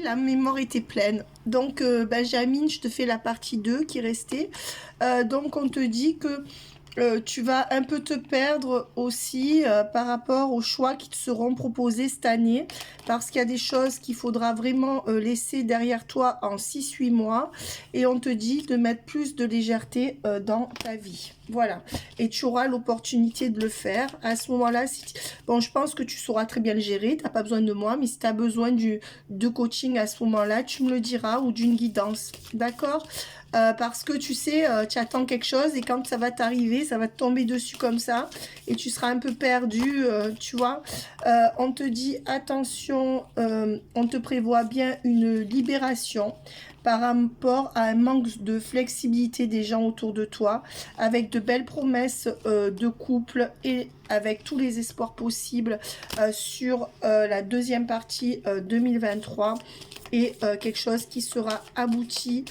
La mémoire était pleine. Donc, Benjamin, je te fais la partie 2 qui restait. Donc, on te dit que tu vas un peu te perdre aussi par rapport aux choix qui te seront proposés cette année, parce qu'il y a des choses qu'il faudra vraiment laisser derrière toi en 6-8 mois, et on te dit de mettre plus de légèreté dans ta vie. Voilà, et tu auras l'opportunité de le faire. À ce moment-là, bon, je pense que tu sauras très bien le gérer, tu n'as pas besoin de moi, mais si tu as besoin de coaching à ce moment-là, tu me le diras, ou d'une guidance, d'accord? Parce que tu sais, tu attends quelque chose et quand ça va t'arriver, ça va te tomber dessus comme ça et tu seras un peu perdu, tu vois. On te dit attention, on te prévoit bien une libération par rapport à un manque de flexibilité des gens autour de toi, avec de belles promesses de couple et avec tous les espoirs possibles sur la deuxième partie 2023. Et quelque chose qui sera abouti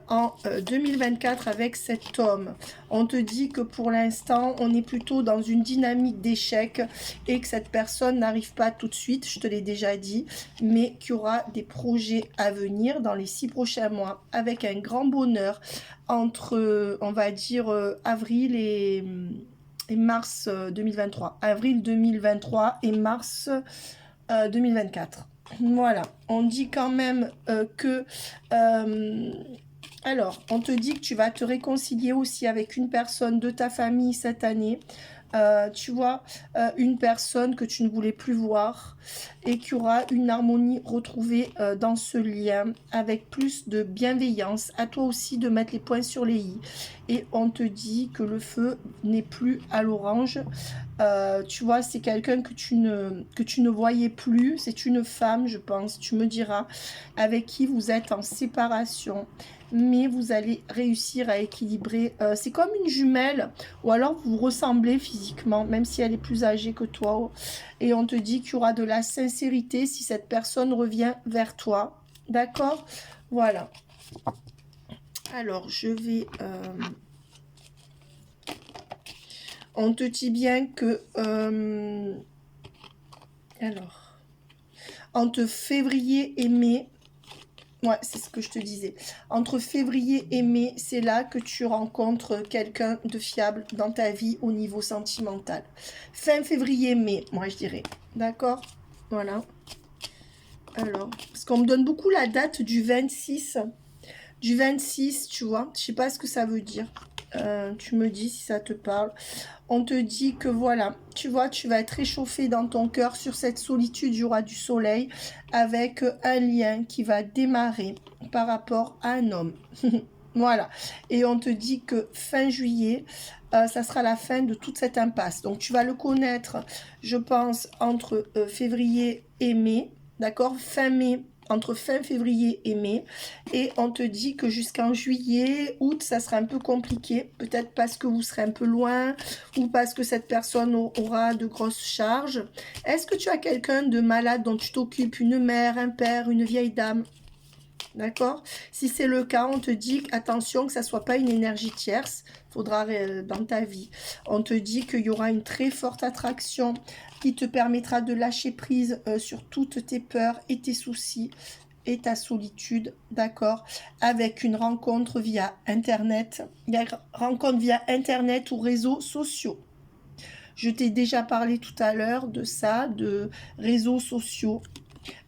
en 2024 avec cet homme. On te dit que pour l'instant, on est plutôt dans une dynamique d'échec et que cette personne n'arrive pas tout de suite, je te l'ai déjà dit, mais qu'il y aura des projets à venir dans les 6 prochains mois avec un grand bonheur entre, on va dire, avril et mars 2023. Avril 2023 et mars 2024. Voilà, on dit quand même que... alors, on te dit que tu vas te réconcilier aussi avec une personne de ta famille cette année. Tu vois, une personne que tu ne voulais plus voir et qu'il y aura une harmonie retrouvée dans ce lien avec plus de bienveillance. À toi aussi de mettre les points sur les i. Et on te dit que le feu n'est plus à l'orange. Tu vois, c'est quelqu'un que tu ne voyais plus. C'est une femme, je pense, tu me diras, avec qui vous êtes en séparation. Mais vous allez réussir à équilibrer. C'est comme une jumelle, ou alors vous ressemblez physiquement, même si elle est plus âgée que toi. Et on te dit qu'il y aura de la sincérité si cette personne revient vers toi. D'accord? Voilà. Alors, je vais... on te dit bien que... alors, entre février et mai... Ouais, c'est ce que je te disais. Entre février et mai, c'est là que tu rencontres quelqu'un de fiable dans ta vie au niveau sentimental. Fin février-mai, moi je dirais. D'accord? Voilà. Alors, parce qu'on me donne beaucoup la date du 26. Du 26, tu vois. Je sais pas ce que ça veut dire. Tu me dis si ça te parle. On te dit que voilà, tu vois, tu vas être réchauffé dans ton cœur sur cette solitude, il y aura du soleil avec un lien qui va démarrer par rapport à un homme. Voilà. Et on te dit que fin juillet, ça sera la fin de toute cette impasse. Donc tu vas le connaître, je pense, entre février et mai. D'accord? Fin mai, entre fin février et mai, et on te dit que jusqu'en juillet, août, ça sera un peu compliqué, peut-être parce que vous serez un peu loin, ou parce que cette personne aura de grosses charges. Est-ce que tu as quelqu'un de malade dont tu t'occupes, une mère, un père, une vieille dame? D'accord? Si c'est le cas, on te dit attention que ça ne soit pas une énergie tierce, faudra dans ta vie. On te dit qu'il y aura une très forte attraction qui te permettra de lâcher prise sur toutes tes peurs et tes soucis et ta solitude, d'accord? Avec une rencontre via Internet, rencontre via Internet ou réseaux sociaux. Je t'ai déjà parlé tout à l'heure de ça, de réseaux sociaux.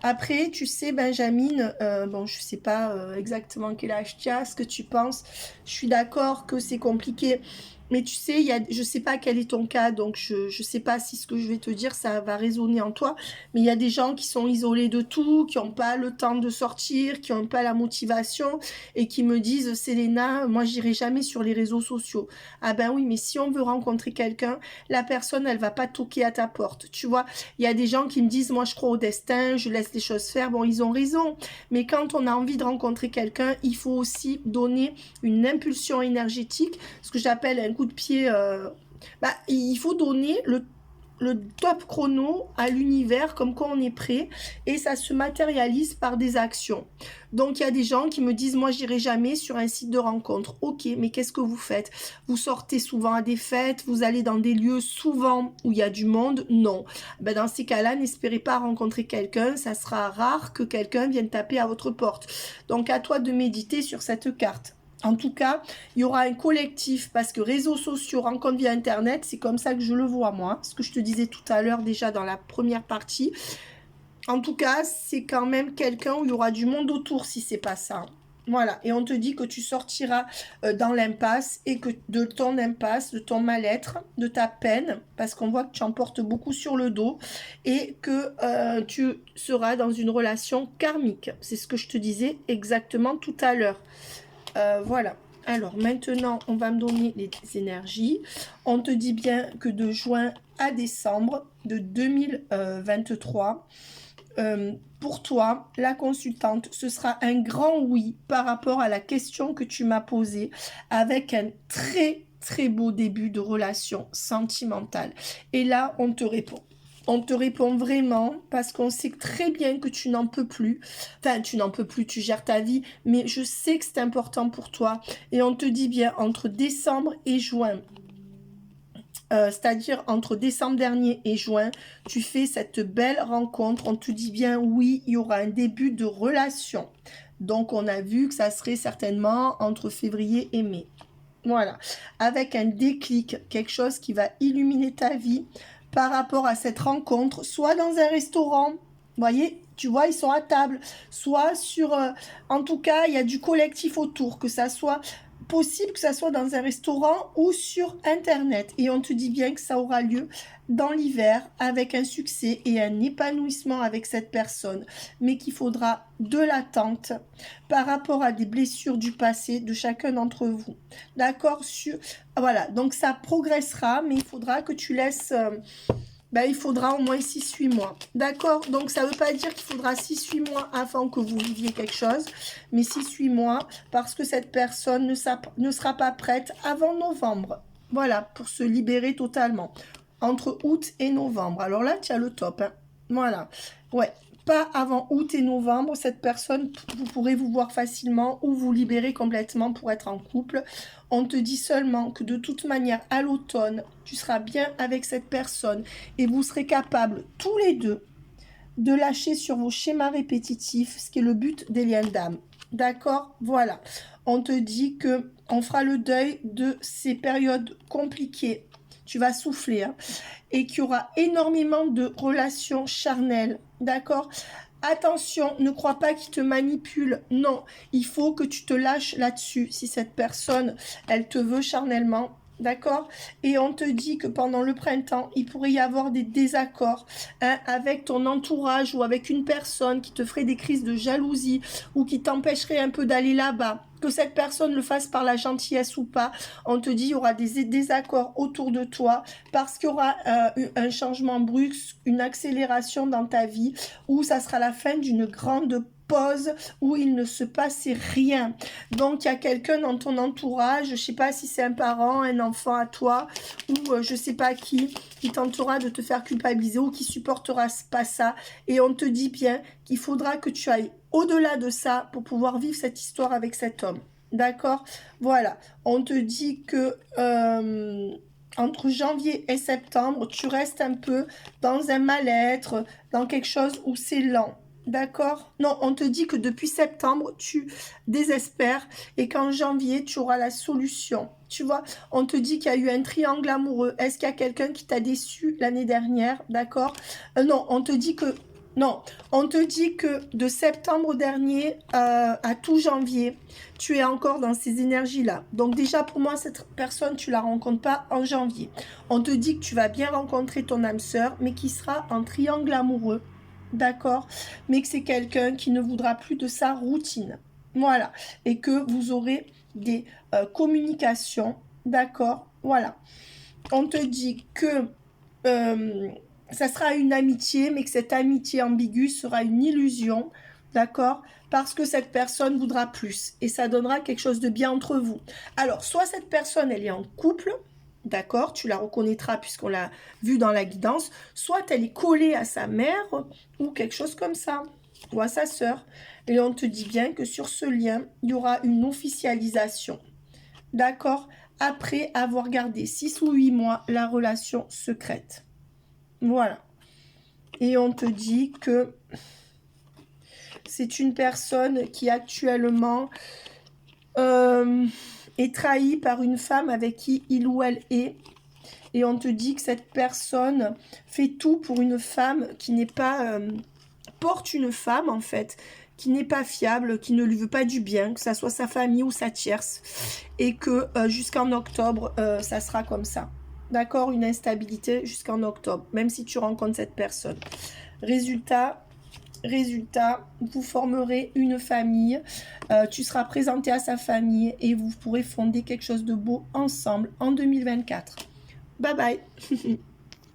Après, tu sais, Benjamin, bon, je sais pas exactement quel âge tu as, ce que tu penses. Je suis d'accord que c'est compliqué. Mais tu sais, je sais pas quel est ton cas, donc je sais pas si ce que je vais te dire, ça va résonner en toi. Mais il y a des gens qui sont isolés de tout, qui n'ont pas le temps de sortir, qui n'ont pas la motivation et qui me disent, Selena, moi, j'irai jamais sur les réseaux sociaux. Ah ben oui, mais si on veut rencontrer quelqu'un, la personne, elle va pas toquer à ta porte. Tu vois, il y a des gens qui me disent, moi, je crois au destin, je laisse les choses faire. Bon, ils ont raison. Mais quand on a envie de rencontrer quelqu'un, il faut aussi donner une impulsion énergétique, ce que j'appelle un coup de pied. Il faut donner le top chrono à l'univers, comme quoi on est prêt, et ça se matérialise par des actions. Donc il y a des gens qui me disent, moi j'irai jamais sur un site de rencontre. Ok, mais qu'est-ce que vous faites? Vous sortez souvent à des fêtes, vous allez dans des lieux souvent où il y a du monde? Non. Ben, dans ces cas-là, n'espérez pas rencontrer quelqu'un, ça sera rare que quelqu'un vienne taper à votre porte. Donc à toi de méditer sur cette carte. En tout cas, il y aura un collectif parce que réseaux sociaux, rencontres via Internet, c'est comme ça que je le vois moi. Ce que je te disais tout à l'heure déjà dans la première partie. En tout cas, c'est quand même quelqu'un où il y aura du monde autour si c'est pas ça. Voilà, et on te dit que tu sortiras dans l'impasse et que de ton impasse, de ton mal-être, de ta peine, parce qu'on voit que tu en portes beaucoup sur le dos et que tu seras dans une relation karmique. C'est ce que je te disais exactement tout à l'heure. Voilà. Alors maintenant, on va me donner les énergies. On te dit bien que de juin à décembre de 2023, pour toi, la consultante, ce sera un grand oui par rapport à la question que tu m'as posée, avec un très beau début de relation sentimentale. Et là, on te répond. On te répond vraiment parce qu'on sait très bien que tu n'en peux plus. Enfin, tu n'en peux plus, tu gères ta vie, mais je sais que c'est important pour toi. Et on te dit bien entre décembre et juin, c'est-à-dire entre décembre dernier et juin, tu fais cette belle rencontre. On te dit bien oui, il y aura un début de relation. Donc, on a vu que ça serait certainement entre février et mai. Voilà, avec un déclic, quelque chose qui va illuminer ta vie par rapport à cette rencontre, soit dans un restaurant, vous voyez, tu vois, ils sont à table, soit sur, en tout cas, il y a du collectif autour, que ça soit possible que ça soit dans un restaurant ou sur Internet. Et on te dit bien que ça aura lieu dans l'hiver avec un succès et un épanouissement avec cette personne, mais qu'il faudra de l'attente par rapport à des blessures du passé de chacun d'entre vous. D'accord? Voilà, donc ça progressera, mais il faudra que tu laisses... il faudra au moins 6-8 mois. D'accord? Donc, ça ne veut pas dire qu'il faudra 6-8 mois avant que vous viviez quelque chose, mais 6-8 mois parce que cette personne ne sera pas prête avant novembre. Voilà, pour se libérer totalement. Entre août et novembre. Alors là, tu as le top. Hein. Voilà. Ouais. Pas avant août et novembre, cette personne, vous pourrez vous voir facilement ou vous libérer complètement pour être en couple. On te dit seulement que de toute manière, à l'automne, tu seras bien avec cette personne et vous serez capables, tous les deux, de lâcher sur vos schémas répétitifs, ce qui est le but des liens d'âme. D'accord? Voilà. On te dit que on fera le deuil de ces périodes compliquées. Tu vas souffler, hein, et qu'il y aura énormément de relations charnelles. D'accord? Attention, ne crois pas qu'il te manipule. Non, il faut que tu te lâches là-dessus. Si cette personne, elle te veut charnellement, d'accord? Et on te dit que pendant le printemps, il pourrait y avoir des désaccords hein, avec ton entourage ou avec une personne qui te ferait des crises de jalousie ou qui t'empêcherait un peu d'aller là-bas. Que cette personne le fasse par la gentillesse ou pas, on te dit il y aura des désaccords autour de toi parce qu'il y aura un changement brusque, une accélération dans ta vie où ça sera la fin d'une grande pause où il ne se passait rien. Donc, il y a quelqu'un dans ton entourage, je ne sais pas si c'est un parent, un enfant à toi ou je ne sais pas qui tentera de te faire culpabiliser ou qui supportera pas ça. Et on te dit bien qu'il faudra que tu ailles au-delà de ça pour pouvoir vivre cette histoire avec cet homme. D'accord? Voilà. On te dit que entre janvier et septembre, tu restes un peu dans un mal-être, dans quelque chose où c'est lent. D'accord? Non, on te dit que depuis septembre, tu désespères et qu'en janvier, tu auras la solution. Tu vois, on te dit qu'il y a eu un triangle amoureux. Est-ce qu'il y a quelqu'un qui t'a déçu l'année dernière? D'accord? Non, on te dit que... Non, on te dit que de septembre dernier à tout janvier, tu es encore dans ces énergies-là. Donc déjà, pour moi, cette personne, tu la rencontres pas en janvier. On te dit que tu vas bien rencontrer ton âme sœur, mais qui sera en triangle amoureux. D'accord? Mais que c'est quelqu'un qui ne voudra plus de sa routine. Voilà. Et que vous aurez des communications. D'accord? Voilà. On te dit que ça sera une amitié, mais que cette amitié ambiguë sera une illusion. D'accord? Parce que cette personne voudra plus. Et ça donnera quelque chose de bien entre vous. Alors, soit cette personne, elle est en couple. d'accord? Tu la reconnaîtras puisqu'on l'a vu dans la guidance. Soit elle est collée à sa mère ou quelque chose comme ça, ou à sa sœur. Et on te dit bien que sur ce lien, il y aura une officialisation, d'accord? Après avoir gardé 6 ou 8 mois la relation secrète. Voilà. Et on te dit que c'est une personne qui actuellement est trahie par une femme avec qui il ou elle est. Et on te dit que cette personne fait tout pour une femme qui n'est pas... porte une femme, en fait, qui n'est pas fiable, qui ne lui veut pas du bien, que ça soit sa famille ou sa tierce. Et que jusqu'en octobre, ça sera comme ça. D'accord? Une instabilité jusqu'en octobre, même si tu rencontres cette personne. Résultat, vous formerez une famille, tu seras présenté à sa famille et vous pourrez fonder quelque chose de beau ensemble en 2024. Bye bye